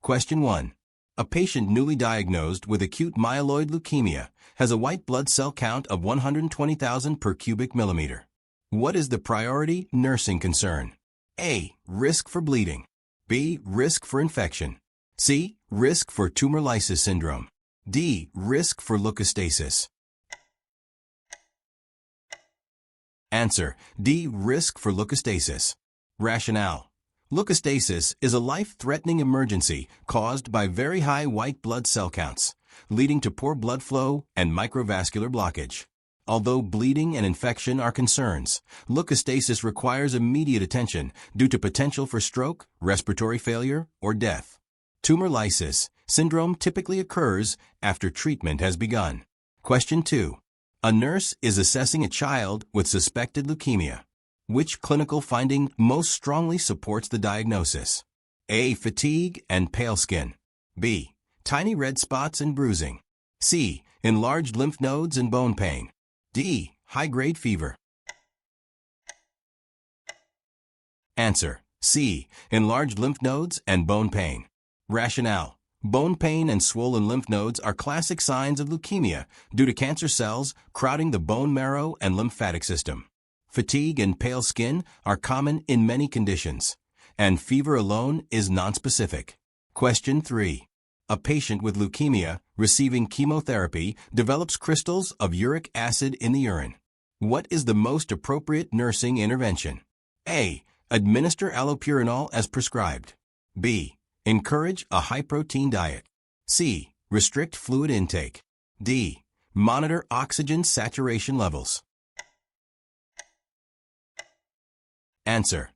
Question 1. A patient newly diagnosed with acute myeloid leukemia has a white blood cell count of 120,000 per cubic millimeter. What is the priority nursing concern? A. Risk for bleeding. B. Risk for infection. C. Risk for tumor lysis syndrome. D. Risk for leukostasis. Answer: D. Risk for leukostasis. Rationale: leukostasis is a life-threatening emergency caused by very high white blood cell counts, leading to poor blood flow and microvascular blockage. Although bleeding and infection are concerns, leukostasis requires immediate attention due to potential for stroke, respiratory failure, or death. Tumor lysis syndrome typically occurs after treatment has begun. Question 2. A nurse is assessing a child with suspected leukemia. Which clinical finding most strongly supports the diagnosis? A. Fatigue and pale skin. B. Tiny red spots and bruising. C. Enlarged lymph nodes and bone pain. D. High-grade fever. Answer: C. Enlarged lymph nodes and bone pain. Rationale: bone pain and swollen lymph nodes are classic signs of leukemia due to cancer cells crowding the bone marrow and lymphatic system. Fatigue and pale skin are common in many conditions, and fever alone is nonspecific. Question 3. A patient with leukemia receiving chemotherapy develops crystals of uric acid in the urine. What is the most appropriate nursing intervention? A. Administer allopurinol as prescribed. B. Encourage a high-protein diet. C. Restrict fluid intake. D. Monitor oxygen saturation levels. Answer: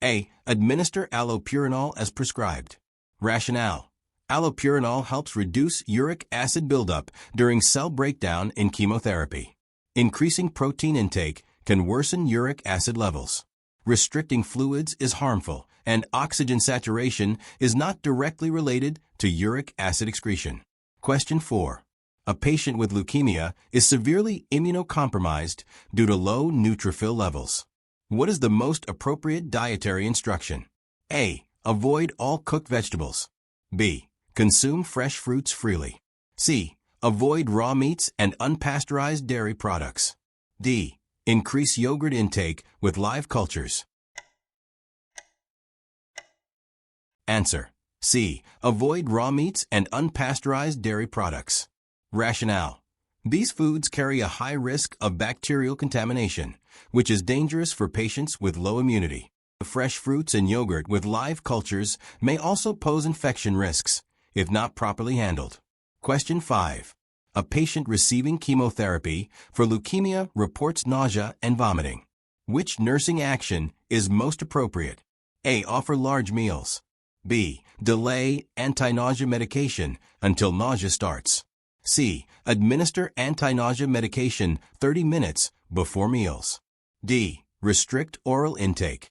A. Administer allopurinol as prescribed. Rationale: allopurinol helps reduce uric acid buildup during cell breakdown in chemotherapy. Increasing protein intake can worsen uric acid levels. Restricting fluids is harmful, and oxygen saturation is not directly related to uric acid excretion. Question 4. A patient with leukemia is severely immunocompromised due to low neutrophil levels. What is the most appropriate dietary instruction? A. Avoid all cooked vegetables. B. Consume fresh fruits freely. C. Avoid raw meats and unpasteurized dairy products. D. Increase yogurt intake with live cultures. Answer: C. Avoid raw meats and unpasteurized dairy products. Rationale: these foods carry a high risk of bacterial contamination, which is dangerous for patients with low immunity. Fresh fruits and yogurt with live cultures may also pose infection risks, if not properly handled. Question 5. A patient receiving chemotherapy for leukemia reports nausea and vomiting. Which nursing action is most appropriate? A. Offer large meals. B. Delay anti-nausea medication until nausea starts. C. Administer anti-nausea medication 30 minutes before meals. D. Restrict oral intake.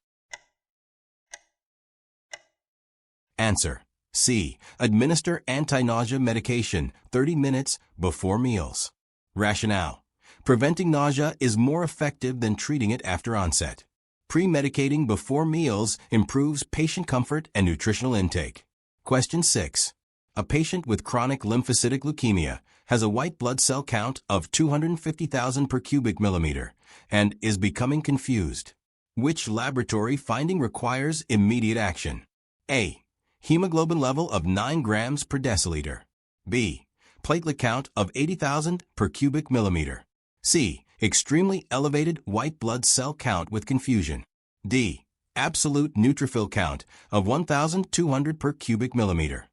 Answer: C. Administer anti-nausea medication 30 minutes before meals. Rationale: preventing nausea is more effective than treating it after onset. Pre-medicating before meals improves patient comfort and nutritional intake. Question 6. A patient with chronic lymphocytic leukemia has a white blood cell count of 250,000 per cubic millimeter and is becoming confused. Which laboratory finding requires immediate action? A. Hemoglobin level of 9 grams per deciliter. B. Platelet count of 80,000 per cubic millimeter. C. Extremely elevated white blood cell count with confusion. D. Absolute neutrophil count of 1,200 per cubic millimeter.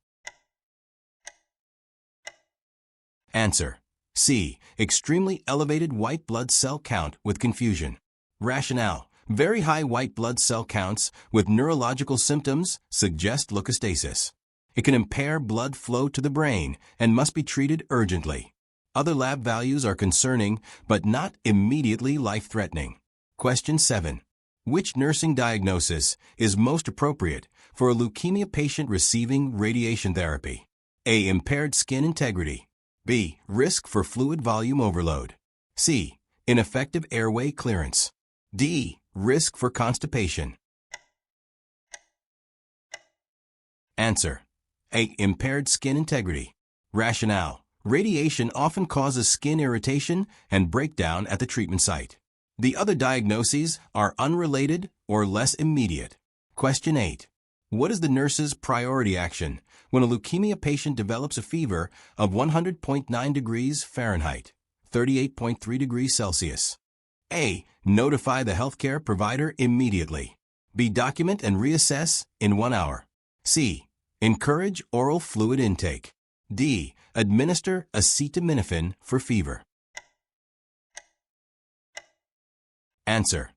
Answer: C. Extremely elevated white blood cell count with confusion. Rationale: very high white blood cell counts with neurological symptoms suggest leukostasis. It can impair blood flow to the brain and must be treated urgently. Other lab values are concerning but not immediately life-threatening. Question 7. Which nursing diagnosis is most appropriate for a leukemia patient receiving radiation therapy? A. Impaired skin integrity. B. Risk for fluid volume overload. C. Ineffective airway clearance. D. Risk for constipation. Answer: A. Impaired skin integrity. Rationale: radiation often causes skin irritation and breakdown at the treatment site. The other diagnoses are unrelated or less immediate. Question 8. What is the nurse's priority action when a leukemia patient develops a fever of 100.9 degrees Fahrenheit, 38.3 degrees Celsius? A. Notify the healthcare provider immediately. B. Document and reassess in 1 hour. C. Encourage oral fluid intake. D. Administer acetaminophen for fever. Answer: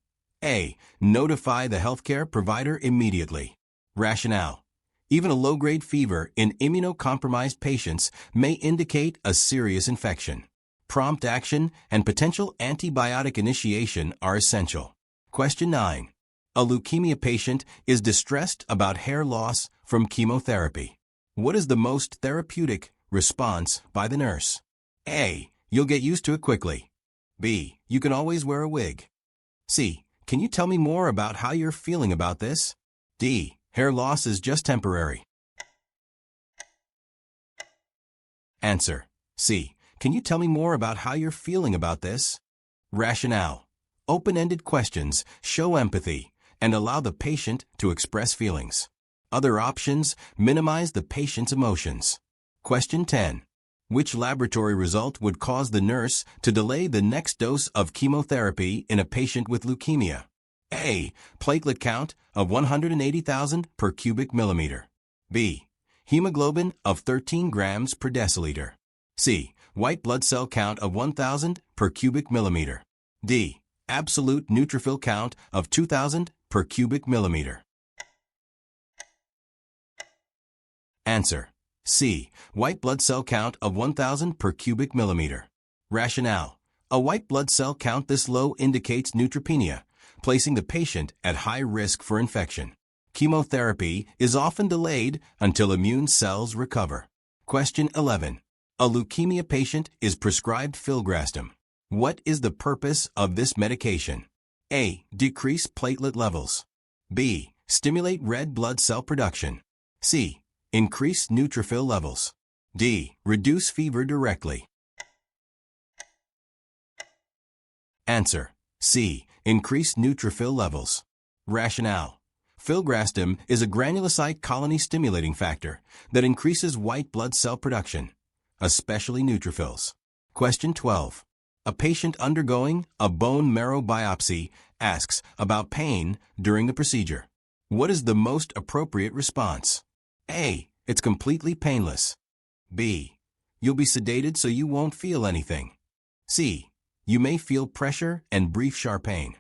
A. Notify the healthcare provider immediately. Rationale: even a low-grade fever in immunocompromised patients may indicate a serious infection. Prompt action and potential antibiotic initiation are essential. Question 9. A leukemia patient is distressed about hair loss from chemotherapy. What is the most therapeutic response by the nurse? A. You'll get used to it quickly. B. You can always wear a wig. C. Can you tell me more about how you're feeling about this? D. Hair loss is just temporary. Answer: C. Can you tell me more about how you're feeling about this? Rationale: open-ended questions show empathy and allow the patient to express feelings. Other options minimize the patient's emotions. Question 10. Which laboratory result would cause the nurse to delay the next dose of chemotherapy in a patient with leukemia? A. Platelet count of 180,000 per cubic millimeter. B. Hemoglobin of 13 grams per deciliter. C. White blood cell count of 1,000 per cubic millimeter. D. Absolute neutrophil count of 2,000 per cubic millimeter. Answer: C. White blood cell count of 1,000 per cubic millimeter. Rationale: a white blood cell count this low indicates neutropenia, placing the patient at high risk for infection. Chemotherapy is often delayed until immune cells recover. Question 11. A leukemia patient is prescribed filgrastim. What is the purpose of this medication? A. Decrease platelet levels. B. Stimulate red blood cell production. C. Increase neutrophil levels. D. Reduce fever directly. Answer: C. Increase neutrophil levels. Rationale: filgrastim is a granulocyte colony stimulating factor that increases white blood cell production, especially neutrophils. Question 12. A patient undergoing a bone marrow biopsy asks about pain during the procedure. What is the most appropriate response? A. It's completely painless. B. You'll be sedated so you won't feel anything. C. You may feel pressure and brief sharp pain.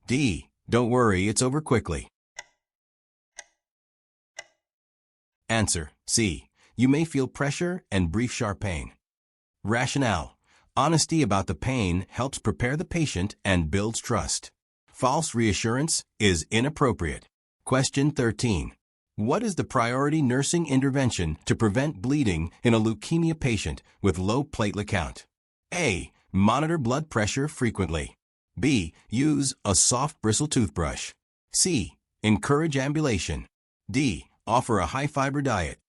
D. Don't worry, it's over quickly. Answer: C. You may feel pressure and brief sharp pain. Rationale: honesty about the pain helps prepare the patient and builds trust. False reassurance is inappropriate. Question 13. What is the priority nursing intervention to prevent bleeding in a leukemia patient with low platelet count? A. Monitor blood pressure frequently. B. Use a soft bristle toothbrush. C. Encourage ambulation. D. Offer a high-fiber diet.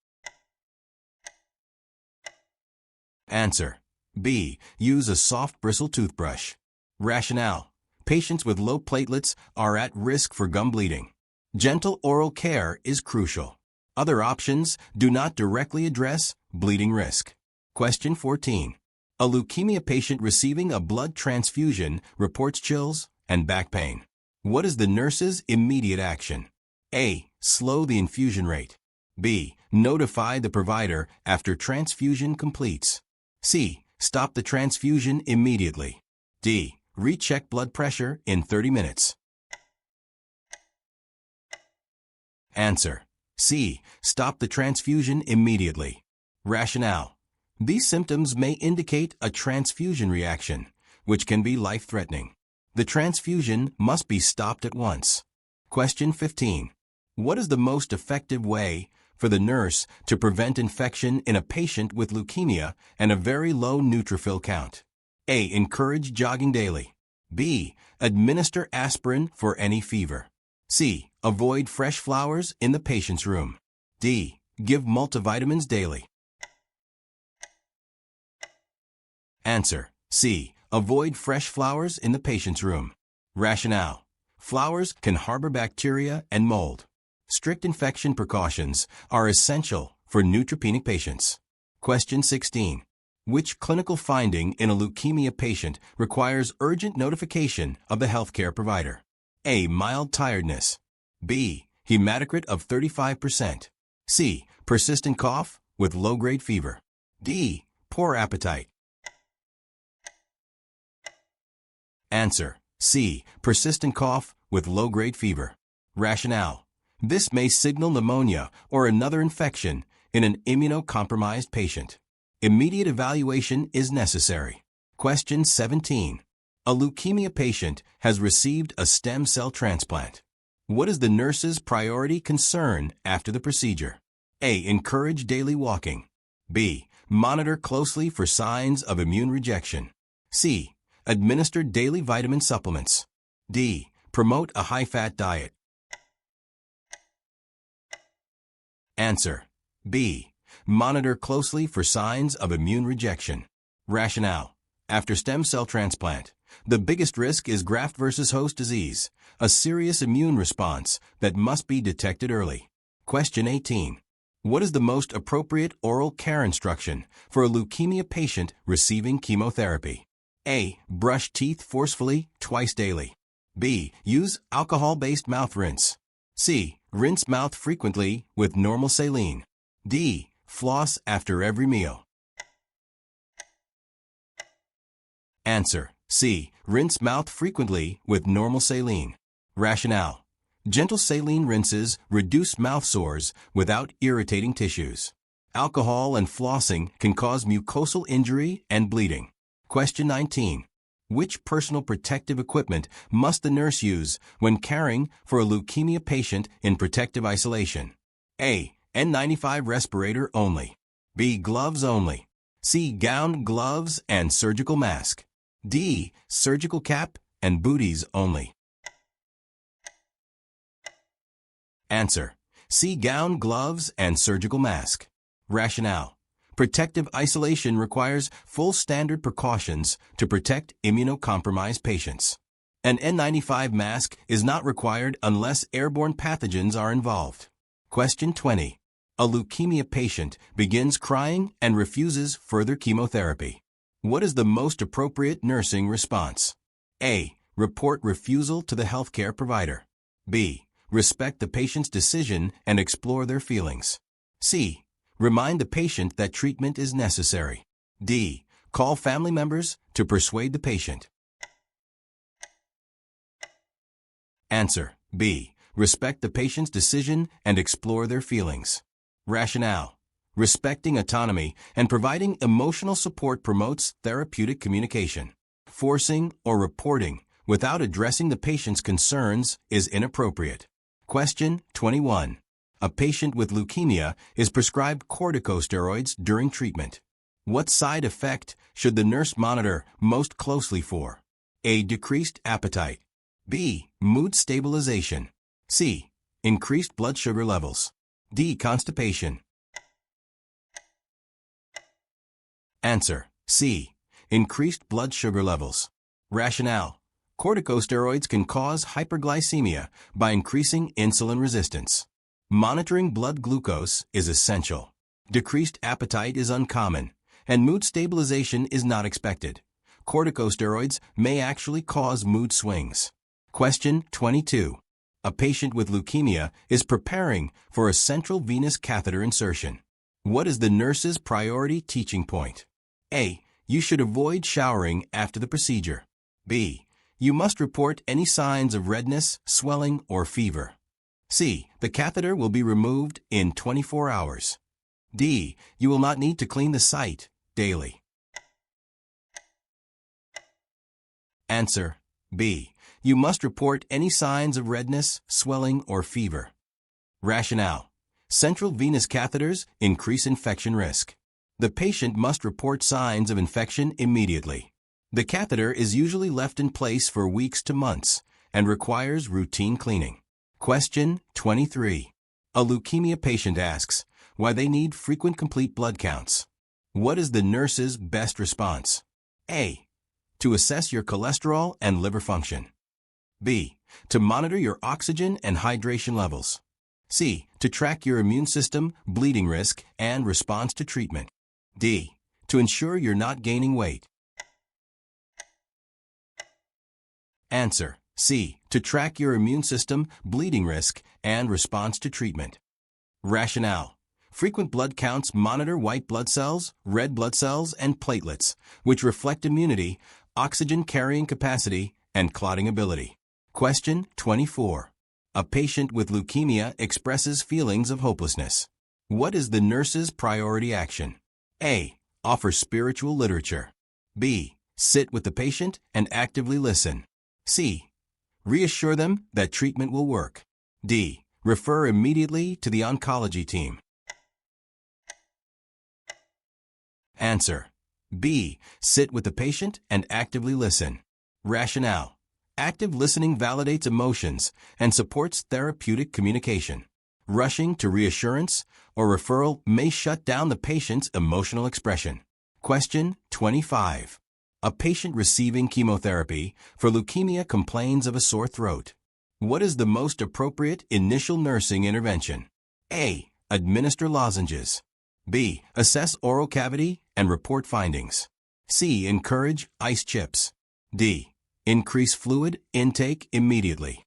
Answer: B. Use a soft bristle toothbrush. Rationale: patients with low platelets are at risk for gum bleeding. Gentle oral care is crucial. Other options do not directly address bleeding risk. Question 14. A leukemia patient receiving a blood transfusion reports chills and back pain. What is the nurse's immediate action? A. Slow the infusion rate. B. Notify the provider after transfusion completes. C. Stop the transfusion immediately. D. Recheck blood pressure in 30 minutes. Answer: C. Stop the transfusion immediately. Rationale: these symptoms may indicate a transfusion reaction, which can be life-threatening. The transfusion must be stopped at once. Question 15. What is the most effective way for the nurse to prevent infection in a patient with leukemia and a very low neutrophil count? A. Encourage jogging daily. B. Administer aspirin for any fever. C. Avoid fresh flowers in the patient's room. D. Give multivitamins daily. Answer: C. Avoid fresh flowers in the patient's room. Rationale: flowers can harbor bacteria and mold. Strict infection precautions are essential for neutropenic patients. Question 16. Which clinical finding in a leukemia patient requires urgent notification of the healthcare provider? A. Mild tiredness. B. Hematocrit of 35%. C. Persistent cough with low-grade fever. D. Poor appetite. Answer: C. Persistent cough with low-grade fever. Rationale: this may signal pneumonia or another infection in an immunocompromised patient. Immediate evaluation is necessary. Question 17. A leukemia patient has received a stem cell transplant. What is the nurse's priority concern after the procedure? A. Encourage daily walking. B. Monitor closely for signs of immune rejection. C. Administer daily vitamin supplements. D. Promote a high-fat diet. Answer: B. Monitor closely for signs of immune rejection. Rationale: after stem cell transplant, the biggest risk is graft versus host disease, a serious immune response that must be detected early. Question 18. What is the most appropriate oral care instruction for a leukemia patient receiving chemotherapy? A. Brush teeth forcefully twice daily. B. Use alcohol-based mouth rinse. C. Rinse mouth frequently with normal saline. D. Floss after every meal. Answer: C. Rinse mouth frequently with normal saline. Rationale: gentle saline rinses reduce mouth sores without irritating tissues. Alcohol and flossing can cause mucosal injury and bleeding. Question 19. Which personal protective equipment must the nurse use when caring for a leukemia patient in protective isolation? A. N95 respirator only. B. Gloves only. C. Gown, gloves, and surgical mask. D. Surgical cap and booties only. Answer: C. Gown, gloves, and surgical mask. Rationale: protective isolation requires full standard precautions to protect immunocompromised patients. An N95 mask is not required unless airborne pathogens are involved. Question 20. A leukemia patient begins crying and refuses further chemotherapy. What is the most appropriate nursing response? A. Report refusal to the healthcare provider. B. Respect the patient's decision and explore their feelings. C. Remind the patient that treatment is necessary. D. Call family members to persuade the patient. Answer: B. Respect the patient's decision and explore their feelings. Rationale: respecting autonomy and providing emotional support promotes therapeutic communication. Forcing or reporting without addressing the patient's concerns is inappropriate. Question 21. A patient with leukemia is prescribed corticosteroids during treatment. What side effect should the nurse monitor most closely for? A. Decreased appetite. B. Mood stabilization. C. Increased blood sugar levels. D. Constipation. Answer: C. Increased blood sugar levels. Rationale: corticosteroids can cause hyperglycemia by increasing insulin resistance. Monitoring blood glucose is essential. Decreased appetite is uncommon, and mood stabilization is not expected. Corticosteroids may actually cause mood swings. Question 22. A patient with leukemia is preparing for a central venous catheter insertion. What is the nurse's priority teaching point? A. You should avoid showering after the procedure. B. You must report any signs of redness, swelling, or fever. C. The catheter will be removed in 24 hours. D. You will not need to clean the site daily. Answer: B. You must report any signs of redness, swelling, or fever. Rationale: central venous catheters increase infection risk. The patient must report signs of infection immediately. The catheter is usually left in place for weeks to months and requires routine cleaning. Question 23. A leukemia patient asks, why they need frequent complete blood counts. What is the nurse's best response? A. To assess your cholesterol and liver function. B. To monitor your oxygen and hydration levels. C. To track your immune system, bleeding risk, and response to treatment. D. To ensure you're not gaining weight. Answer: C. To track your immune system, bleeding risk, and response to treatment. Rationale: frequent blood counts monitor white blood cells, red blood cells, and platelets, which reflect immunity, oxygen carrying capacity, and clotting ability. Question 24. A patient with leukemia expresses feelings of hopelessness. What is the nurse's priority action? A. Offer spiritual literature. B. Sit with the patient and actively listen. C. Reassure them that treatment will work. D. Refer immediately to the oncology team. Answer: B. Sit with the patient and actively listen. Rationale: active listening validates emotions and supports therapeutic communication. Rushing to reassurance or referral may shut down the patient's emotional expression. Question 25. A patient receiving chemotherapy for leukemia complains of a sore throat. What is the most appropriate initial nursing intervention? A. Administer lozenges. B. Assess oral cavity and report findings. C. Encourage ice chips. D. Increase fluid intake immediately.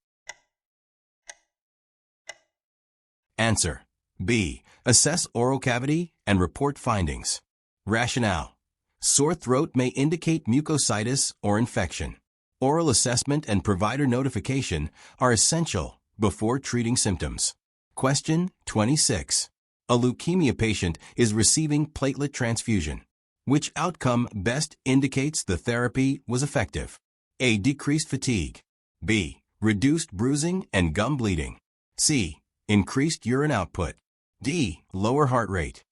Answer: B. Assess oral cavity and report findings. Rationale: sore throat may indicate mucositis or infection. Oral assessment and provider notification are essential before treating symptoms. Question 26. A leukemia patient is receiving platelet transfusion. Which outcome best indicates the therapy was effective? A. Decreased fatigue. B. Reduced bruising and gum bleeding. C. Increased urine output. D. Lower heart rate.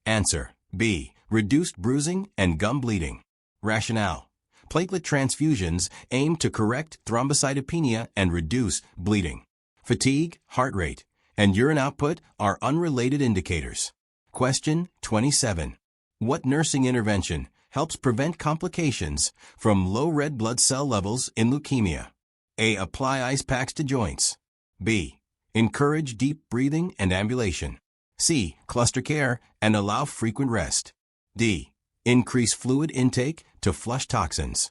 Answer: B. Reduced bruising and gum bleeding. Rationale: platelet transfusions aim to correct thrombocytopenia and reduce bleeding. Fatigue, heart rate, and urine output are unrelated indicators. Question 27. What nursing intervention helps prevent complications from low red blood cell levels in leukemia? A. Apply ice packs to joints. B. Encourage deep breathing and ambulation. C. Cluster care and allow frequent rest. D. Increase fluid intake to flush toxins.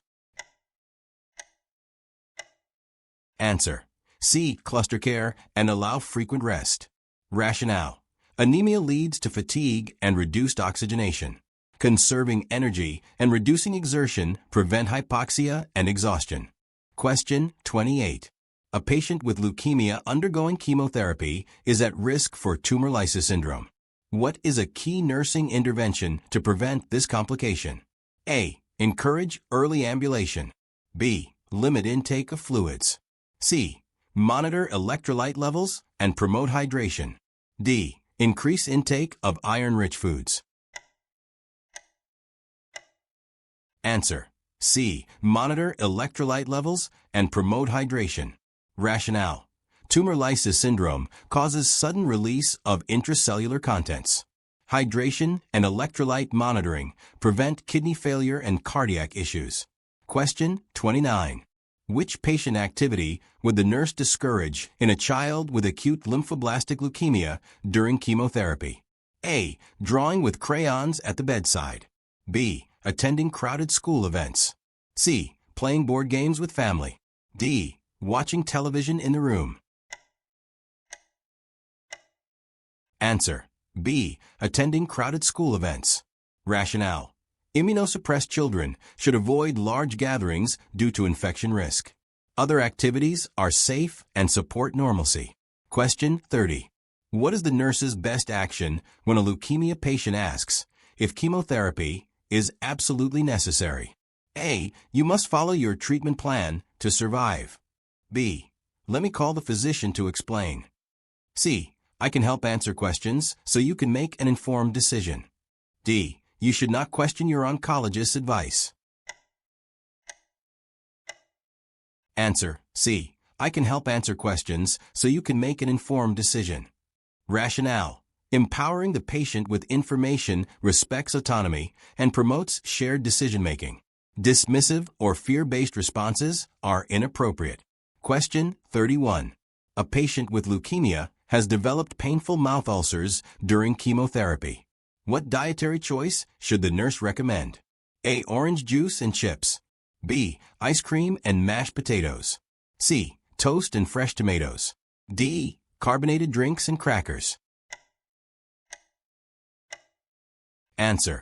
Answer: C. Cluster care and allow frequent rest. Rationale: anemia leads to fatigue and reduced oxygenation. Conserving energy and reducing exertion prevent hypoxia and exhaustion. Question 28. A patient with leukemia undergoing chemotherapy is at risk for tumor lysis syndrome. What is a key nursing intervention to prevent this complication? A. Encourage early ambulation. B. Limit intake of fluids. C. Monitor electrolyte levels and promote hydration. D. Increase intake of iron-rich foods. Answer: C. Monitor electrolyte levels and promote hydration. Rationale: tumor lysis syndrome causes sudden release of intracellular contents. Hydration and electrolyte monitoring prevent kidney failure and cardiac issues. Question 29. Which patient activity would the nurse discourage in a child with acute lymphoblastic leukemia during chemotherapy? A. Drawing with crayons at the bedside. B. Attending crowded school events. C. Playing board games with family. D. Watching television in the room. Answer: B. Attending crowded school events. Rationale: immunosuppressed children should avoid large gatherings due to infection risk. Other activities are safe and support normalcy. Question 30. What is the nurse's best action when a leukemia patient asks if chemotherapy is absolutely necessary? A. You must follow your treatment plan to survive. B. Let me call the physician to explain. C. I can help answer questions so you can make an informed decision. D. You should not question your oncologist's advice. Answer: C. I can help answer questions so you can make an informed decision. Rationale: empowering the patient with information respects autonomy and promotes shared decision-making. Dismissive or fear-based responses are inappropriate. Question 31. A patient with leukemia has developed painful mouth ulcers during chemotherapy. What dietary choice should the nurse recommend? A. Orange juice and chips. B. Ice cream and mashed potatoes. C. Toast and fresh tomatoes. D. Carbonated drinks and crackers. Answer: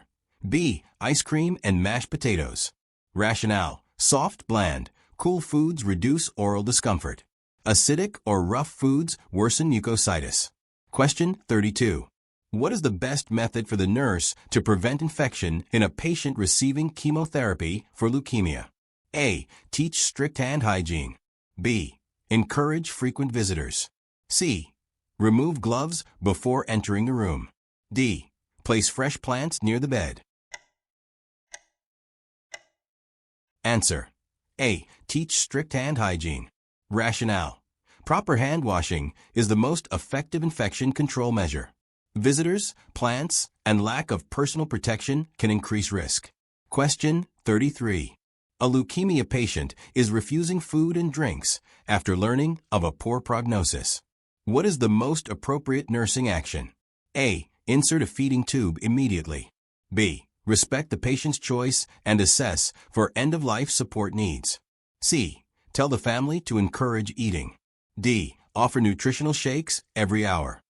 B. Ice cream and mashed potatoes. Rationale: soft, bland, cool foods reduce oral discomfort. Acidic or rough foods worsen mucositis. Question 32. What is the best method for the nurse to prevent infection in a patient receiving chemotherapy for leukemia? A. Teach strict hand hygiene. B. Encourage frequent visitors. C. Remove gloves before entering the room. D. Place fresh plants near the bed. Answer: A. Teach strict hand hygiene. Rationale: proper hand washing is the most effective infection control measure. Visitors, plants, and lack of personal protection can increase risk. Question 33. A leukemia patient is refusing food and drinks after learning of a poor prognosis. What is the most appropriate nursing action? A. Insert a feeding tube immediately. B. Respect the patient's choice and assess for end-of-life support needs. C. Tell the family to encourage eating. D. Offer nutritional shakes every hour.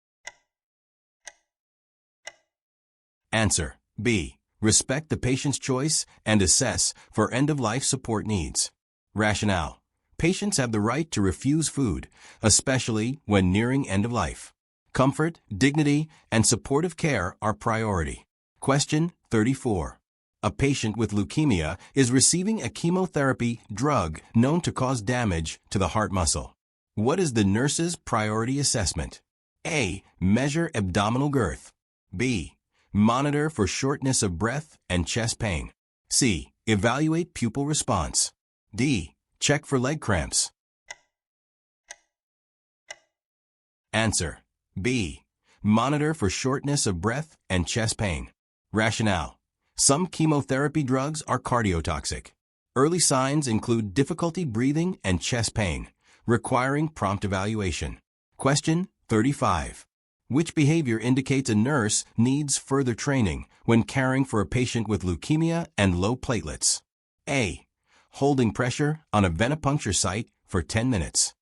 Answer: B. Respect the patient's choice and assess for end-of-life support needs. Rationale: patients have the right to refuse food, especially when nearing end of life. Comfort, dignity, and supportive care are priority. Question 34. A patient with leukemia is receiving a chemotherapy drug known to cause damage to the heart muscle. What is the nurse's priority assessment? A. Measure abdominal girth. B. Monitor for shortness of breath and chest pain. C. Evaluate pupil response. D. Check for leg cramps. Answer: B. Monitor for shortness of breath and chest pain. Rationale: some chemotherapy drugs are cardiotoxic. Early signs include difficulty breathing and chest pain, requiring prompt evaluation. Question 35. Which behavior indicates a nurse needs further training when caring for a patient with leukemia and low platelets? A. Holding pressure on a venipuncture site for 10 minutes.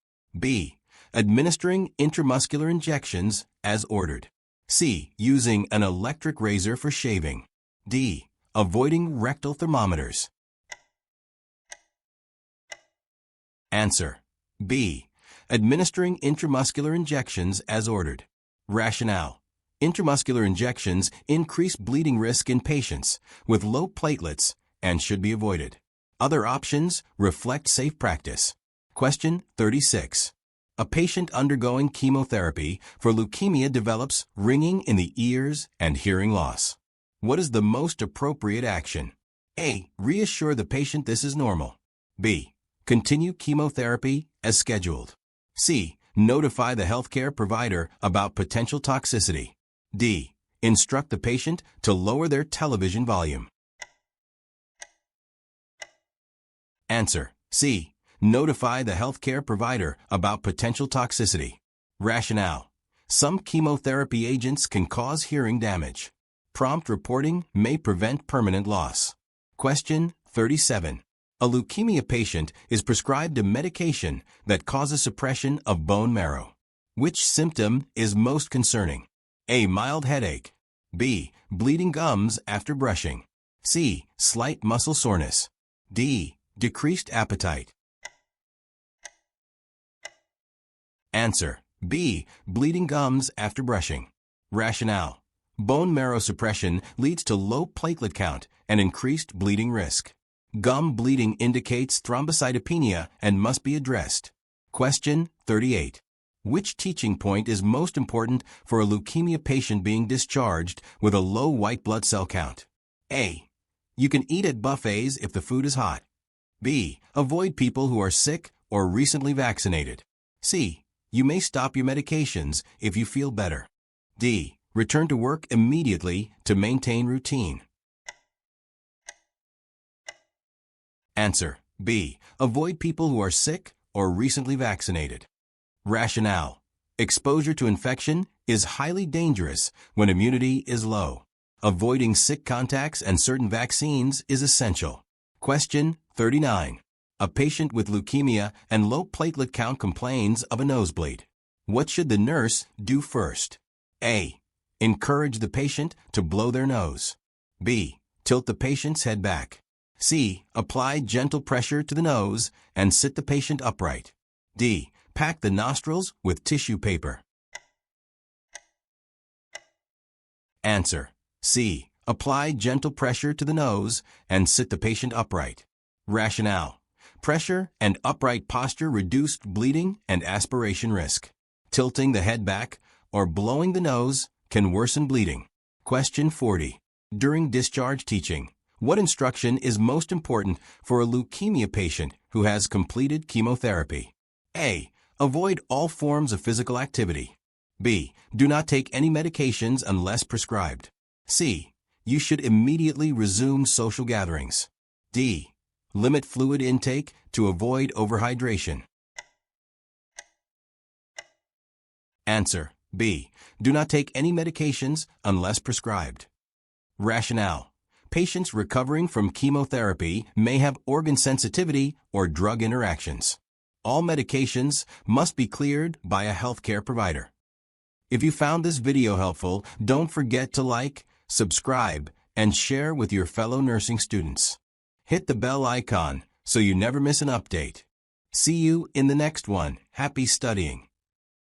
B. Administering intramuscular injections as ordered. C. Using an electric razor for shaving. D. Avoiding rectal thermometers. Answer: B. Administering intramuscular injections as ordered. Rationale: intramuscular injections increase bleeding risk in patients with low platelets and should be avoided. Other options reflect safe practice. Question 36. A patient undergoing chemotherapy for leukemia develops ringing in the ears and hearing loss. What is the most appropriate action? A. Reassure the patient this is normal. B. Continue chemotherapy as scheduled. C. Notify the healthcare provider about potential toxicity. D. Instruct the patient to lower their television volume. Answer: C. Notify the healthcare provider about potential toxicity. Rationale: some chemotherapy agents can cause hearing damage. Prompt reporting may prevent permanent loss. Question 37. A leukemia patient is prescribed a medication that causes suppression of bone marrow. Which symptom is most concerning? A. Mild headache. B. Bleeding gums after brushing. C. Slight muscle soreness. D. Decreased appetite. Answer: B. Bleeding gums after brushing. Rationale: bone marrow suppression leads to low platelet count and increased bleeding risk. Gum bleeding indicates thrombocytopenia and must be addressed. Question 38. Which teaching point is most important for a leukemia patient being discharged with a low white blood cell count? A. You can eat at buffets if the food is hot. B. Avoid people who are sick or recently vaccinated. C. You may stop your medications if you feel better. D. Return to work immediately to maintain routine. Answer: B. Avoid people who are sick or recently vaccinated. Rationale: exposure to infection is highly dangerous when immunity is low. Avoiding sick contacts and certain vaccines is essential. Question 39. A patient with leukemia and low platelet count complains of a nosebleed. What should the nurse do first? A. Encourage the patient to blow their nose. B. Tilt the patient's head back. C. Apply gentle pressure to the nose and sit the patient upright. D. Pack the nostrils with tissue paper. Answer: C. Apply gentle pressure to the nose and sit the patient upright. Rationale: pressure and upright posture reduce bleeding and aspiration risk. Tilting the head back or blowing the nose can worsen bleeding. Question 40. During discharge teaching, what instruction is most important for a leukemia patient who has completed chemotherapy? A. Avoid all forms of physical activity. B. Do not take any medications unless prescribed. C. You should immediately resume social gatherings. D. Limit fluid intake to avoid overhydration. Answer: B. Do not take any medications unless prescribed. Rationale: patients recovering from chemotherapy may have organ sensitivity or drug interactions. All medications must be cleared by a healthcare provider. If you found this video helpful, don't forget to like, subscribe, and share with your fellow nursing students. Hit the bell icon so you never miss an update. See you in the next one. Happy studying.